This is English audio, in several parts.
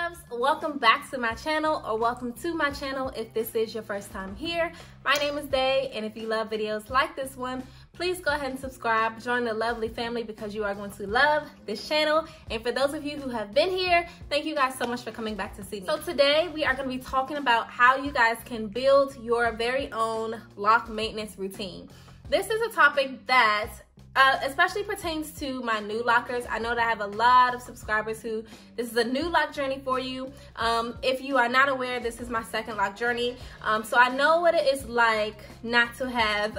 loves, welcome back to my channel, or welcome to my channel if this is your first time here. My name is Day, and if you love videos like this one, please go ahead and subscribe, join the lovely family, because you are going to love this channel. And for those of you who have been here, thank you guys so much for coming back to see me. So today we are going to be talking about how you guys can build your very own lock maintenance routine. This is a topic that especially pertains to my new lockers. I know that I have a lot of subscribers who this is a new lock journey for you. If you are not aware, this is my second lock journey. So I know what it is like not to have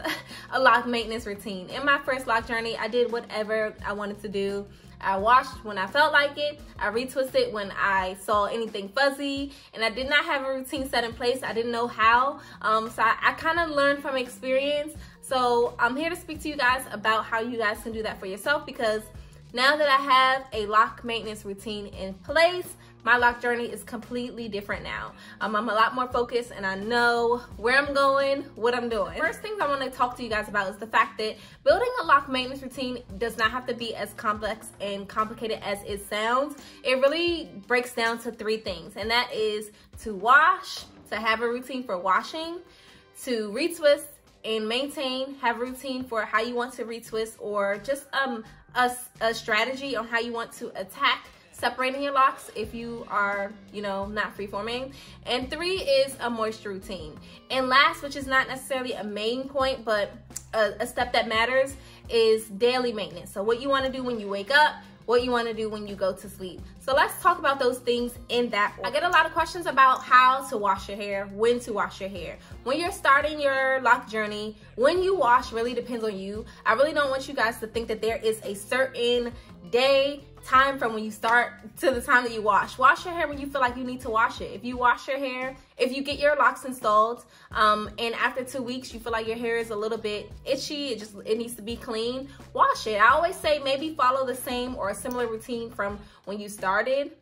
a lock maintenance routine. In my first lock journey, I did whatever I wanted to do. I washed when I felt like it. I retwisted when I saw anything fuzzy, and I did not have a routine set in place. I didn't know how. So I kind of learned from experience. So I'm here to speak to you guys about how you guys can do that for yourself, because now that I have a lock maintenance routine in place, my lock journey is completely different now. I'm a lot more focused, and I know where I'm going, what I'm doing. First things I want to talk to you guys about is the fact that building a lock maintenance routine does not have to be as complex and complicated as it sounds. It really breaks down to three things, and that is to wash, to have a routine for washing, to retwist and maintain, have a routine for how you want to retwist, or just a strategy on how you want to attack separating your locks if you are, not free-forming. And three is a moisture routine. And last, which is not necessarily a main point, but a step that matters, is daily maintenance. So what you want to do when you wake up, what you want to do when you go to sleep. So let's talk about those things in that order. I get a lot of questions about how to wash your hair, when to wash your hair. When you're starting your lock journey, when you wash really depends on you. I really don't want you guys to think that there is a certain day, time from when you start to the time that you wash. Wash your hair when you feel like you need to wash it. If you wash your hair, if you get your locks installed, and after 2 weeks you feel like your hair is a little bit itchy, it needs to be clean, wash it. I always say maybe follow the same or a similar routine from when you started,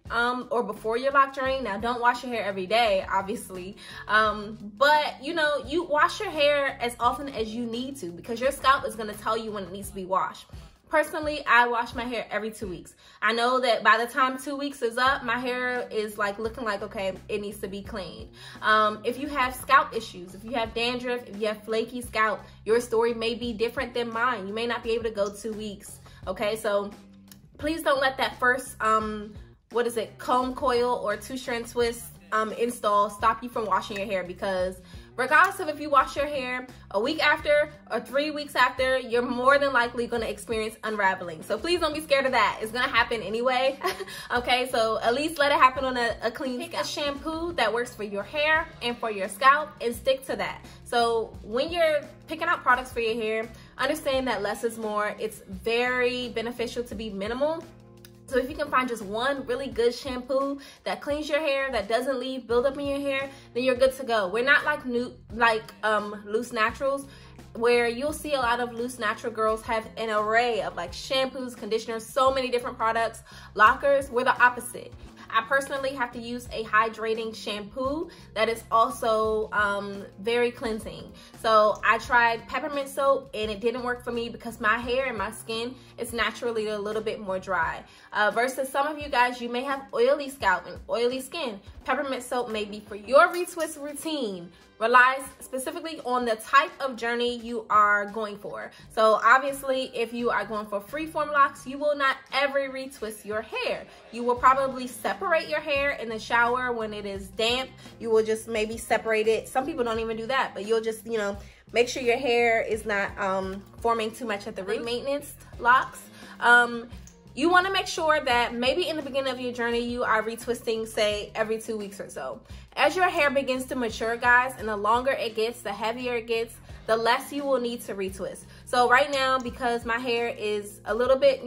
or before your lock journey. Now, don't wash your hair every day, obviously, but you wash your hair as often as you need to, because your scalp is going to tell you when it needs to be washed. Personally, I wash my hair every 2 weeks. I know that by the time 2 weeks is up, my hair is looking like, okay, it needs to be cleaned. If you have scalp issues, if you have dandruff, if you have flaky scalp, your story may be different than mine. You may not be able to go 2 weeks, okay? So please don't let that first, comb coil or two-strand twist install stop you from washing your hair, because regardless of if you wash your hair a week after or 3 weeks after, you're more than likely going to experience unraveling. So please don't be scared of that. It's going to happen anyway. Okay, so at least let it happen on a clean scalp. Pick a shampoo that works for your hair and for your scalp, and stick to that. So when you're picking out products for your hair, understand that less is more. It's very beneficial to be minimal. So if you can find just one really good shampoo that cleans your hair, that doesn't leave buildup in your hair, then you're good to go. We're not like loose naturals, where you'll see a lot of loose natural girls have an array of shampoos, conditioners, so many different products. Lockers, we're the opposite. I personally have to use a hydrating shampoo that is also very cleansing. So I tried peppermint soap, and it didn't work for me because my hair and my skin is naturally a little bit more dry. Versus some of you guys, you may have oily scalp and oily skin. Peppermint soap may be for your retwist routine. Relies specifically on the type of journey you are going for. So obviously, if you are going for freeform locks, you will not ever retwist your hair. You will probably separate your hair in the shower when it is damp. You will just maybe separate it. Some people don't even do that, but you'll just, make sure your hair is not forming too much at the root. Maintenance locks. You want to make sure that maybe in the beginning of your journey, you are retwisting, say, every 2 weeks or so. As your hair begins to mature, guys, and the longer it gets, the heavier it gets, the less you will need to retwist. So right now, because my hair is a little bit,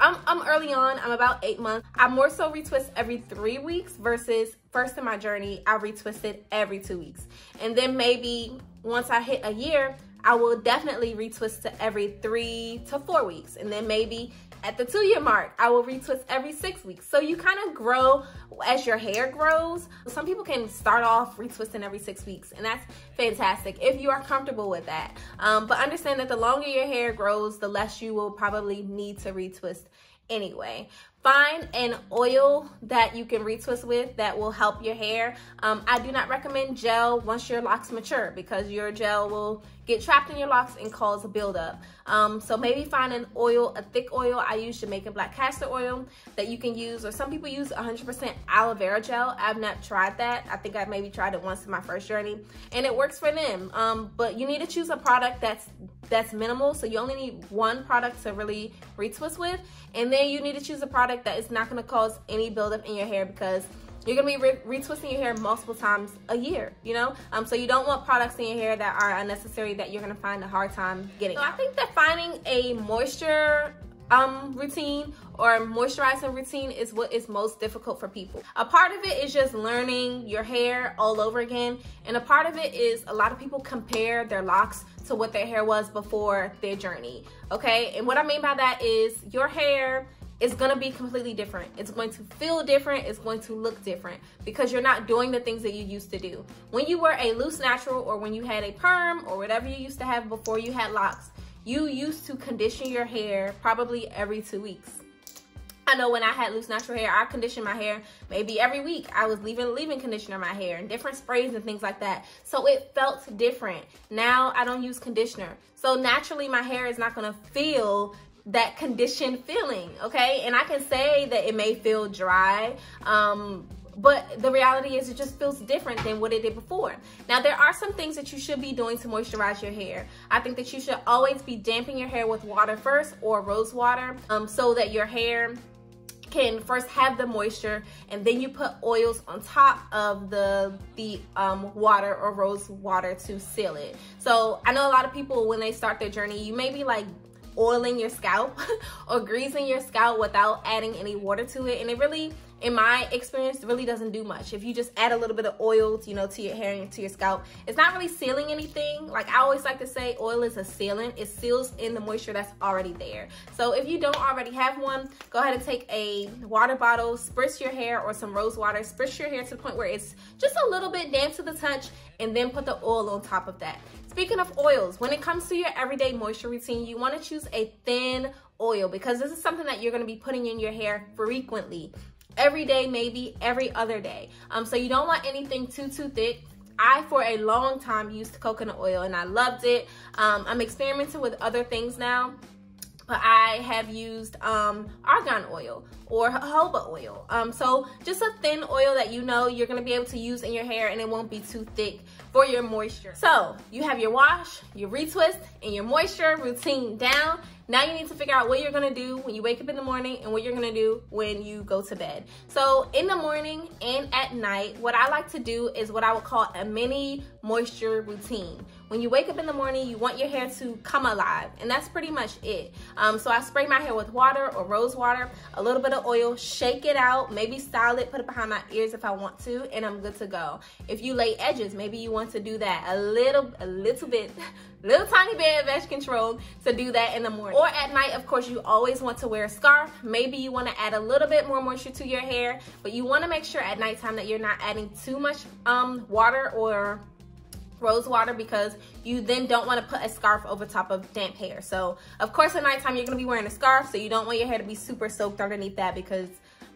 I'm early on, I'm about 8 months. I more so retwist every 3 weeks versus first in my journey, I retwisted every 2 weeks. And then maybe once I hit a year, I will definitely retwist to every 3 to 4 weeks. And then maybe at the 2-year mark, I will retwist every 6 weeks. So you kind of grow as your hair grows. Some people can start off retwisting every 6 weeks, and that's fantastic if you are comfortable with that. But understand that the longer your hair grows, the less you will probably need to retwist anyway. find an oil that you can retwist with that will help your hair. I do not recommend gel once your locks mature because your gel will get trapped in your locks and cause a buildup. So maybe find an oil, a thick oil. I use Jamaican black castor oil that you can use, or some people use 100% aloe vera gel. I've not tried that. I think I maybe tried it once in my first journey and it works for them. But you need to choose a product that's minimal. So you only need one product to really retwist with. And then you need to choose a product that is not gonna cause any buildup in your hair because you're gonna be retwisting your hair multiple times a year, you know? So you don't want products in your hair that are unnecessary that you're gonna find a hard time getting out. I think that finding a moisture routine or moisturizing routine is what is most difficult for people. A part of it is just learning your hair all over again, and a part of it is a lot of people compare their locks to what their hair was before their journey, okay? And what I mean by that is your hair is gonna be completely different. It's going to feel different, it's going to look different because you're not doing the things that you used to do. When you were a loose natural or when you had a perm or whatever you used to have before you had locks, you used to condition your hair probably every 2 weeks. I know when I had loose natural hair, I conditioned my hair maybe every week. I was leave-in conditioner in my hair and different sprays and things like that. So it felt different. Now I don't use conditioner. So naturally my hair is not gonna feel that conditioned feeling, okay? And I can say that it may feel dry, but the reality is it just feels different than what it did before. Now, there are some things that you should be doing to moisturize your hair. I think that you should always be damping your hair with water first or rose water so that your hair can first have the moisture, and then you put oils on top of the water or rose water to seal it. So I know a lot of people, when they start their journey, you may be like oiling your scalp or greasing your scalp without adding any water to it, and it really, in my experience, really doesn't do much. If you just add a little bit of oil, you know, to your hair and to your scalp, it's not really sealing anything. Like I always like to say, oil is a sealant. It seals in the moisture that's already there. So if you don't already have one, go ahead and take a water bottle, spritz your hair or some rose water, spritz your hair to the point where it's just a little bit damp to the touch, and then put the oil on top of that. Speaking of oils, when it comes to your everyday moisture routine, you want to choose a thin oil because this is something that you're going to be putting in your hair frequently. Every day, maybe every other day. So you don't want anything too thick. I, for a long time, used coconut oil and I loved it. I'm experimenting with other things now, but I have used argan oil or jojoba oil. So just a thin oil that you know you're gonna be able to use in your hair and it won't be too thick for your moisture. So you have your wash, your retwist, and your moisture routine down. Now you need to figure out what you're gonna do when you wake up in the morning and what you're gonna do when you go to bed. So in the morning and at night, what I like to do is what I would call a mini moisture routine. When you wake up in the morning, you want your hair to come alive, and that's pretty much it. So I spray my hair with water or rose water, a little bit of oil, shake it out, maybe style it, put it behind my ears if I want to, and I'm good to go. If you lay edges, maybe you want to do that a little bit, little tiny bit of edge control to do that in the morning. Or at night, of course, you always want to wear a scarf. Maybe you want to add a little bit more moisture to your hair, but you want to make sure at nighttime that you're not adding too much water or rose water, because you then don't want to put a scarf over top of damp hair. So of course at nighttime you're going to be wearing a scarf, so you don't want your hair to be super soaked underneath that, because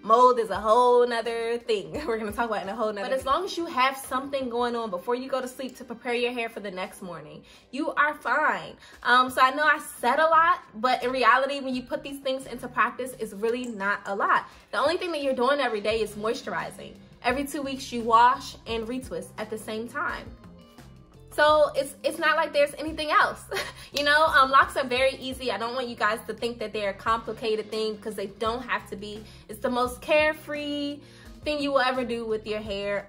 mold is a whole nother thing we're going to talk about in a whole nother. But as long as you have something going on before you go to sleep to prepare your hair for the next morning, you are fine. So I know I said a lot, but in reality, when you put these things into practice, it's really not a lot. The only thing that you're doing every day is moisturizing. Every 2 weeks you wash and retwist at the same time. So it's not like there's anything else. You know, locks are very easy. I don't want you guys to think that they're a complicated thing, because they don't have to be. It's the most carefree thing you will ever do with your hair.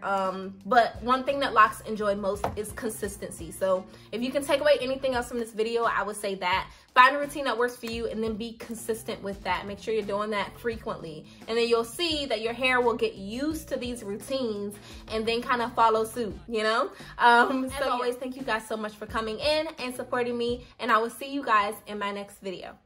But one thing that locks enjoy most is consistency. So if you can take away anything else from this video, I would say that. Find a routine that works for you and then be consistent with that. Make sure you're doing that frequently. And then you'll see that your hair will get used to these routines and then kind of follow suit, you know? As always, thank you guys so much for coming in and supporting me. And I will see you guys in my next video.